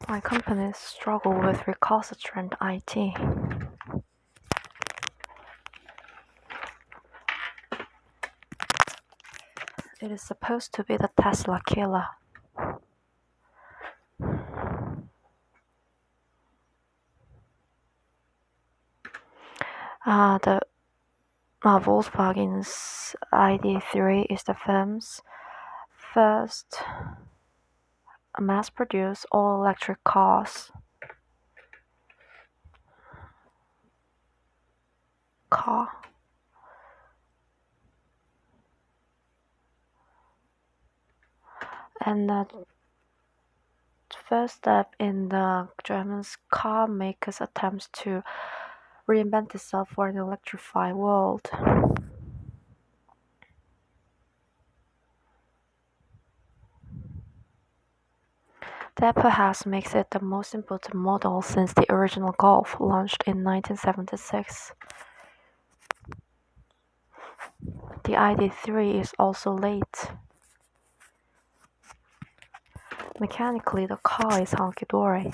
My companies struggle with recalcitrant IT. It is supposed to be the Tesla killer. The Volkswagen's ID.3 is the firm's first mass-produced all-electric car. And the first step in the German car maker's attempts to reinvent itself for an electrified world. That perhaps makes it the most important model since the original Golf, launched in 1976. The ID.3 is also late. Mechanically, the car is hunky-dory.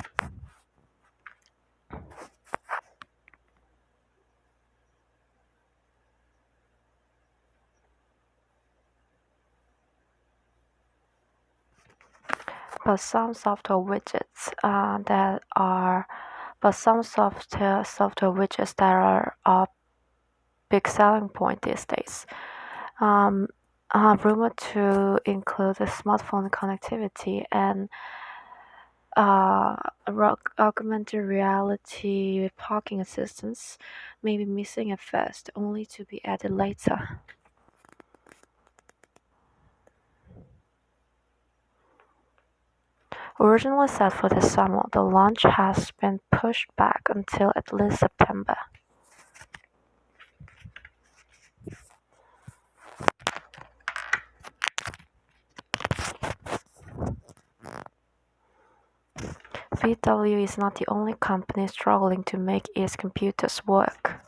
But some software widgets that are a big selling point these days. Rumored to include the smartphone connectivity and augmented reality parking assistance may be missing at first, only to be added later. Originally set for this summer, the launch has been pushed back until at least September. VW is not the only company struggling to make its computers work.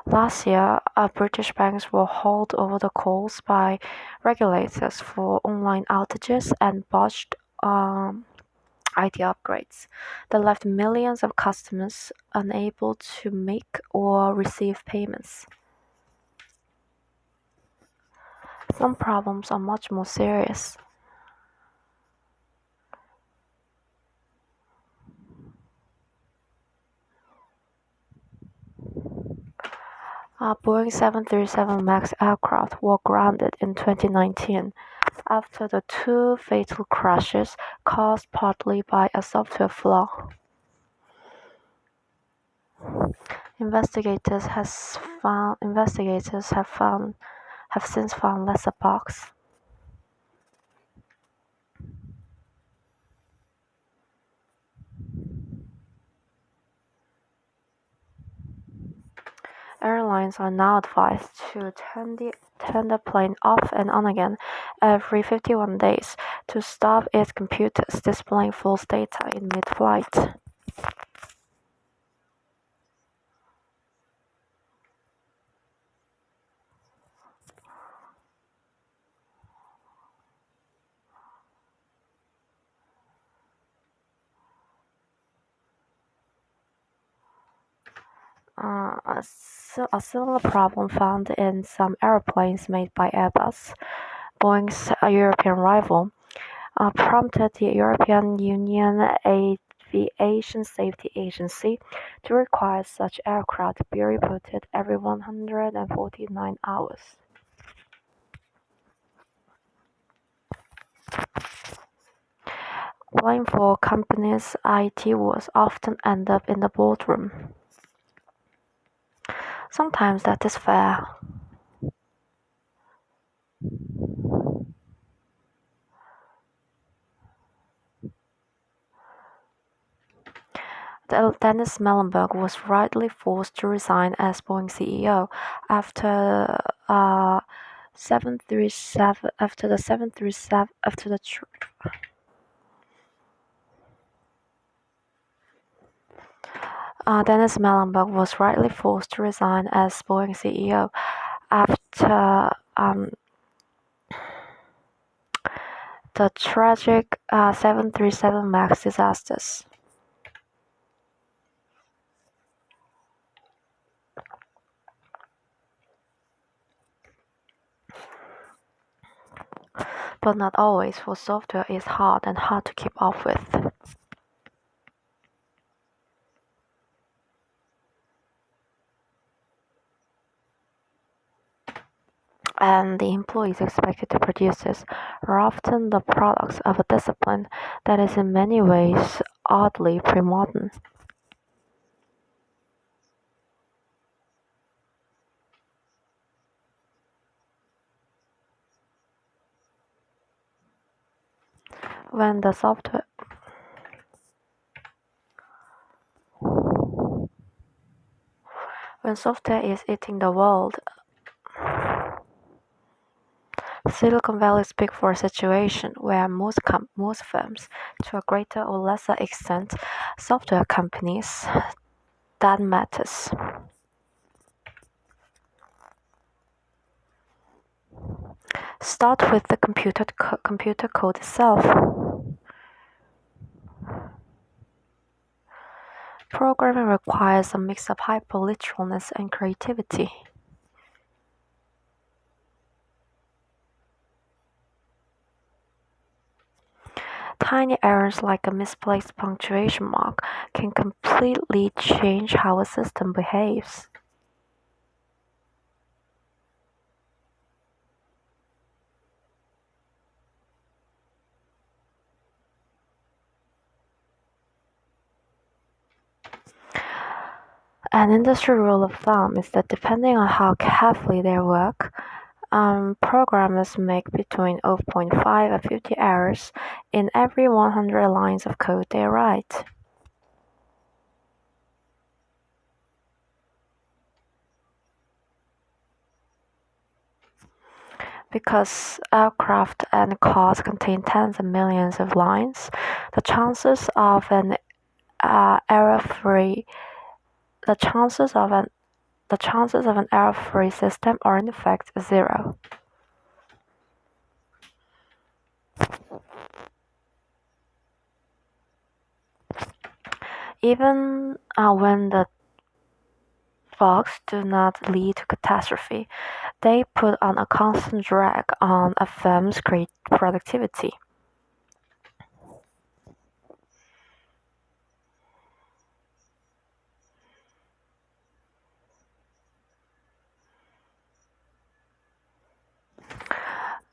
Last year, British banks were hauled over the coals by regulators for online outages and botched IT upgrades that left millions of customers unable to make or receive payments. Some problems are much more serious. Boeing 737 MAX aircraft were grounded in 2019 after the two fatal crashes caused partly by a software flaw. Investigators have since found lesser bugs. Airlines are now advised to turn the plane off and on again every 51 days to stop its computers displaying false data in mid-flight. A similar problem found in some airplanes made by Airbus, Boeing's European rival, prompted the European Union Aviation Safety Agency to require such aircraft to be rebooted every 149 hours. Blame for companies' IT woes often end up in the boardroom. Sometimes that is fair. Dennis Muilenburg was rightly forced to resign as Boeing CEO after the 737 Dennis Muilenburg was rightly forced to resign as Boeing CEO after the tragic 737 MAX disasters. But not always, for software is hard and hard to keep up with. And the employees expected to produce this are often the products of a discipline that is in many ways oddly pre-modern. When software is eating the world, Silicon Valley is big for a situation where most firms, to a greater or lesser extent, software companies, that matters. Start with the computer code itself. Programming requires a mix of hyperliteralness and creativity. Tiny errors like a misplaced punctuation mark can completely change how a system behaves. An industry rule of thumb is that depending on how carefully they work, programmers make between 0.5 and 50 errors in every 100 lines of code they write. Because aircraft and cars contain tens of millions of lines, the chances of an error-free system are in fact zero. Even when the bugs do not lead to catastrophe, they put on a constant drag on a firm's productivity.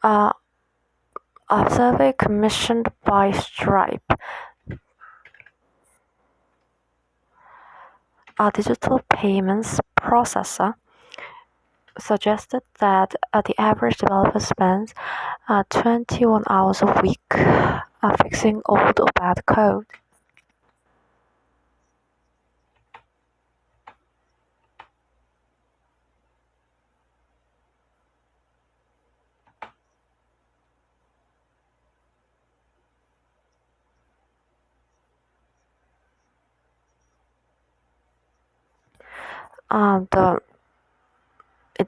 A survey commissioned by Stripe, a digital payments processor, suggested that the average developer spends 21 hours a week fixing old or bad code.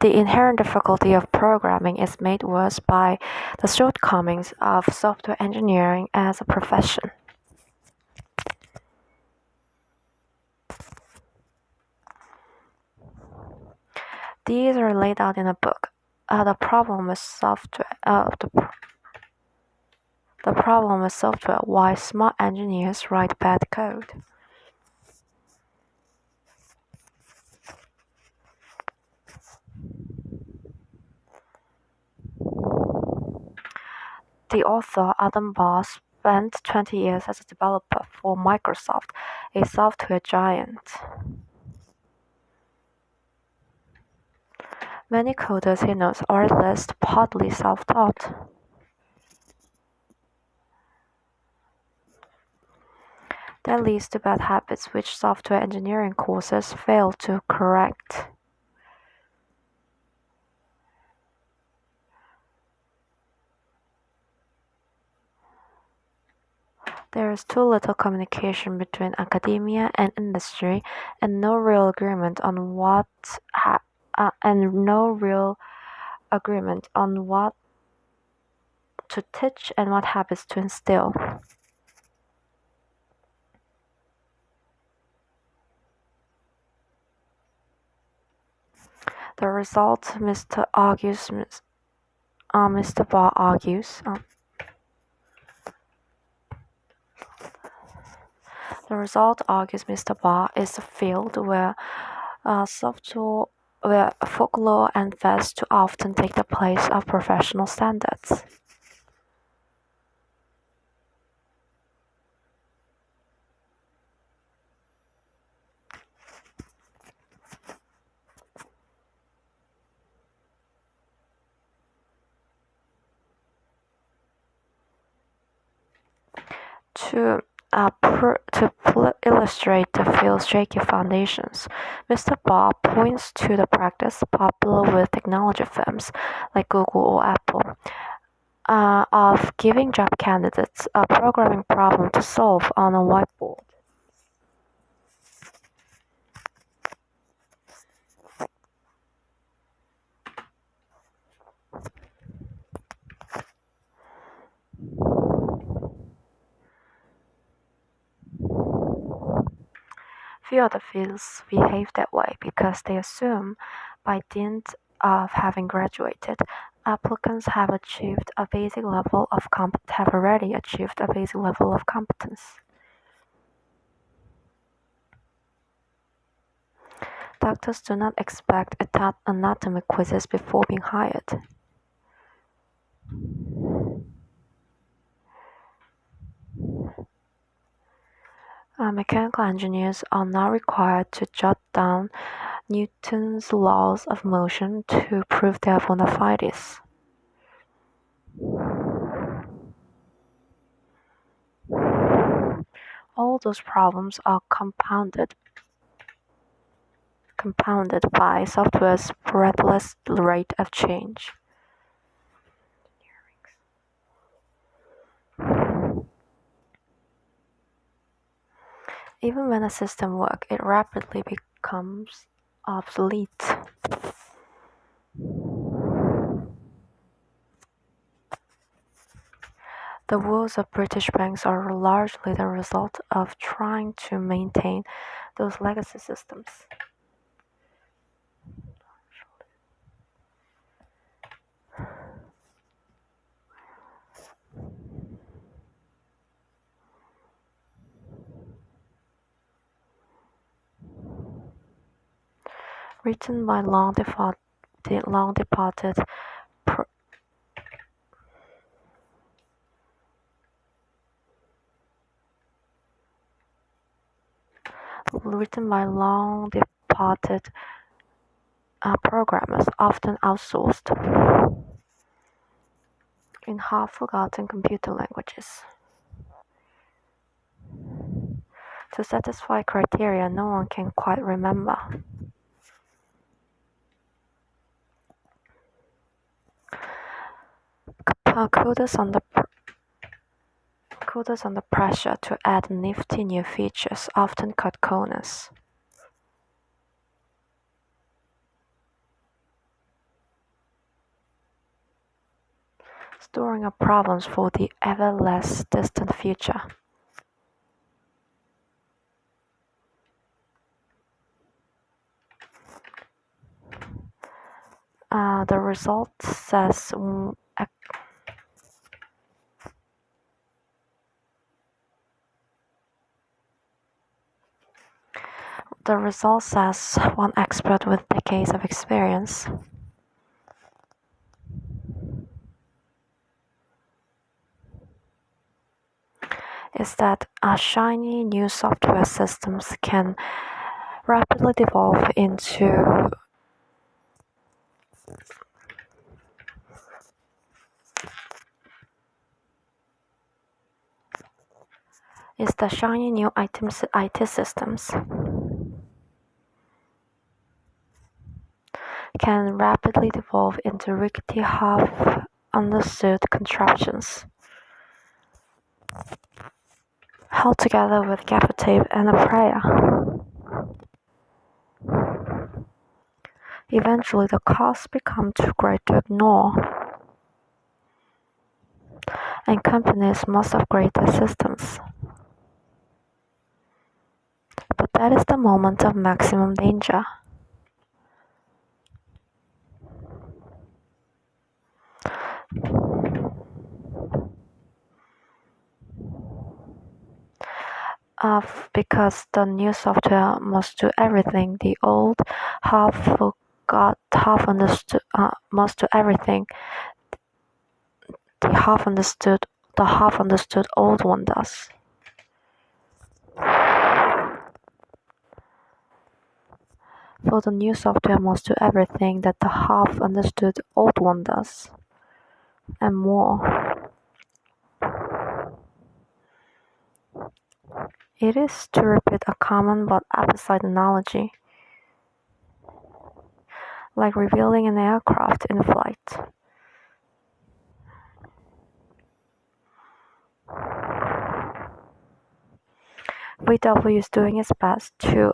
The inherent difficulty of programming is made worse by the shortcomings of software engineering as a profession. These are laid out in a book. The problem with software. The problem with software: why smart engineers write bad code. The author, Adam Barr, spent 20 years as a developer for Microsoft, a software giant. Many coders he knows are at least partly self-taught. That leads to bad habits which software engineering courses fail to correct. There is too little communication between academia and industry, and no real agreement on what to teach and what habits to instill. The result, Mr. Barr argues. The result, argues Mr. Barr, is a field where folklore and fads too often take the place of professional standards. To illustrate the field's shaky foundations, Mr. Barr points to the practice, popular with technology firms like Google or Apple, of giving job candidates a programming problem to solve on a whiteboard. Few other fields behave that way because they assume, by dint of having graduated, applicants have already achieved a basic level of competence. Doctors do not expect anatomy quizzes before being hired. Mechanical engineers are not required to jot down Newton's laws of motion to prove their bona fides. All those problems are compounded by software's breathless rate of change. Even when a system works, it rapidly becomes obsolete. The woes of British banks are largely the result of trying to maintain those legacy systems. Written by long departed programmers, often outsourced, in half-forgotten computer languages. To satisfy criteria no one can quite remember. Coders under pressure to add nifty new features often cut corners. Storing up problems for the ever less distant future. The result, says one expert with decades of experience, is that shiny new software systems can rapidly devolve into IT systems can rapidly devolve into rickety, half-understood contraptions. held together with gaffer tape and a prayer. Eventually, the costs become too great to ignore, and companies must upgrade their systems. But that is the moment of maximum danger. Because the new software must do everything, the old must do everything the half-understood old one does. For the new software must do everything that the half-understood old one does, and more. It is, to repeat a common but opposite analogy, like revealing an aircraft in flight. VW is doing its best to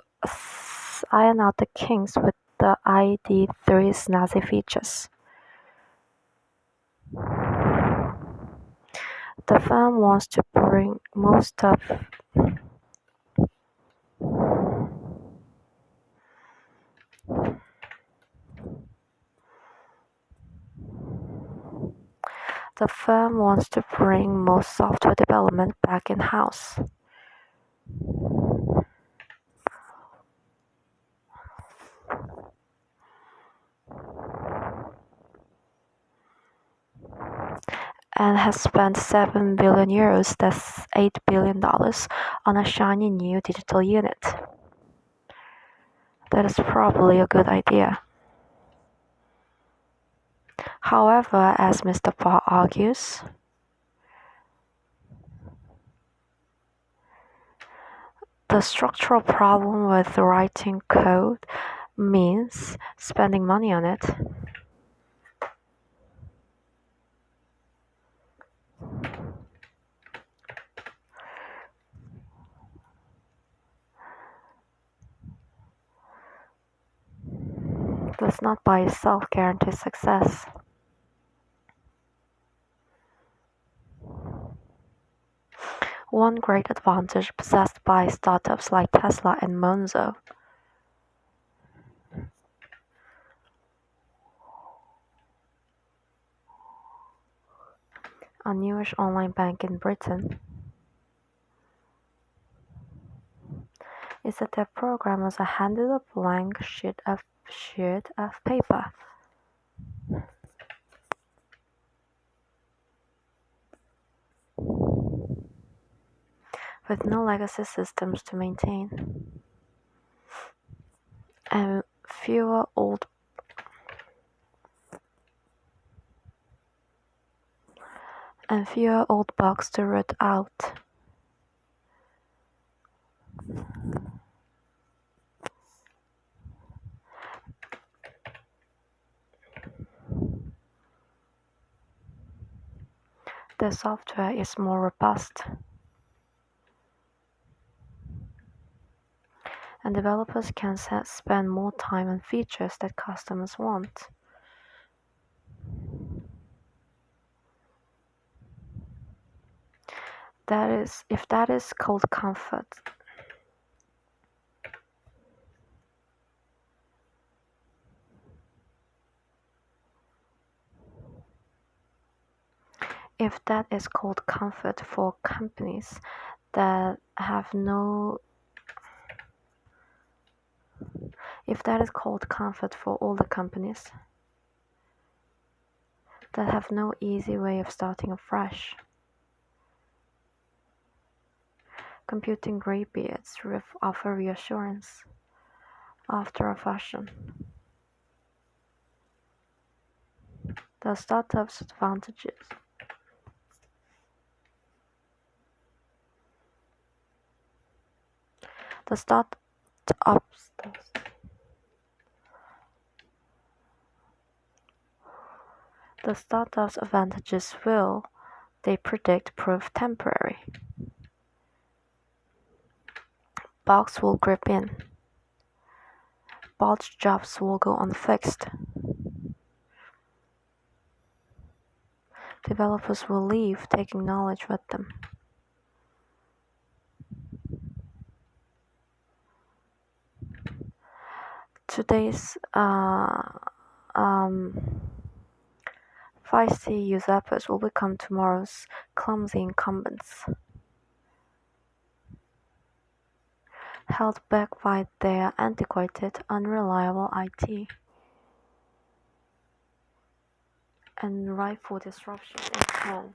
iron out the kinks with the ID.3's snazzy features. The firm wants to bring most of The firm wants to bring most software development back in-house. And has spent €7 billion, that's $8 billion, on a shiny new digital unit. That is probably a good idea. However, as Mr. Barr argues, the structural problem with writing code means spending money on it. Does not by itself guarantee success. One great advantage possessed by startups like Tesla and Monzo a newish online bank in Britain, is that their programmers are handed a blank sheet of paper. With no legacy systems to maintain, and fewer old bugs to root out. The software is more robust, and developers can spend more time on features that customers want. If that is called comfort, for companies that have no If that is called comfort for all the companies that have no easy way of starting afresh, computing graybeards offer reassurance after a fashion. The startup's advantages. The startup's advantages will, they predict, prove temporary. bugs will creep in. Bot jobs will go unfixed. Developers will leave, taking knowledge with them. Today's feisty usurpers will become tomorrow's clumsy incumbents, held back by their antiquated, unreliable IT, and ripe for disruption in turn.